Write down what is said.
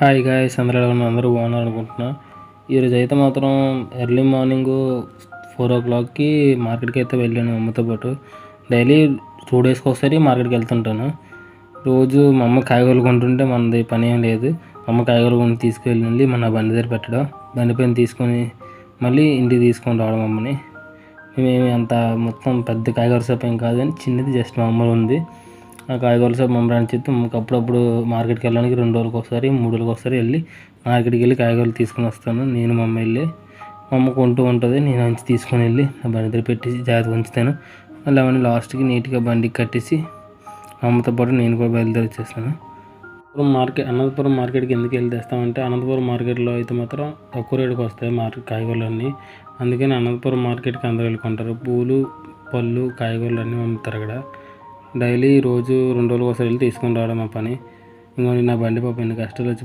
Hi guys, అందరూ ఎలా ఉన్నారు? అందరూ బాగున్నారు అనుకుంటున్నా. ఈరోజు అయితే మాత్రం ఎర్లీ మార్నింగ్ 4 o'clockకి మార్కెట్కి అయితే వెళ్ళాను అమ్మతో పాటు. డైలీ 2 daysకి ఒకసారి మార్కెట్కి వెళ్తుంటాను. రోజు మా అమ్మ కాయగూరలు కొంటుంటే మనది పని ఏం లేదు. అమ్మ కాయగూరలు కొని తీసుకెళ్ళి మన బండి దగ్గర పెట్టడం, బండి పైన తీసుకొని మళ్ళీ ఇంటికి తీసుకొని రావడం అమ్మని. మేము అంత మొత్తం పెద్ద కాయగూర షాప్ ఏం కాదు కానీ చిన్నది, జస్ట్ మా అమ్మ ఉంది. ఆ కాయగూరల షాప్ మమ్మల్ని అని చెప్తే అప్పుడప్పుడు మార్కెట్కి వెళ్ళడానికి 2 రోజులకు ఒకసారి 3 రోజులకు ఒకసారి వెళ్ళి మార్కెట్కి వెళ్ళి కాయగూరలు తీసుకొని వస్తాను. నేను మా అమ్మ వెళ్ళి, మా అమ్మ కొంటూ ఉంటుంది, నేను అంచి తీసుకొని వెళ్ళి నా బండి దగ్గర పెట్టేసి జాగ్రత్తగా ఉంచుతాను. మళ్ళీ అవన్నీ లాస్ట్కి నీట్గా బండికి కట్టేసి మా అమ్మతో పాటు నేను కూడా బయలుదేరి వచ్చేస్తాను. అనంతపురం మార్కెట్కి ఎందుకు వెళ్ళి తెస్తామంటే, అనంతపురం మార్కెట్లో అయితే మాత్రం తక్కువ రేటుకి వస్తాయి కాయగూరలు అన్నీ. అందుకని అనంతపురం మార్కెట్కి అందరూ వెళ్ళుకుంటారు. పూలు, పళ్ళు, కాయగూరలు అన్నీ అమ్ముతారు అక్కడ. డైలీ రోజు 2 రోజులకు ఒకసారి వెళ్ళి తీసుకొని రావడం మా పని. ఇంకో నా బండి పాపం ఎన్ని కష్టాలు వచ్చి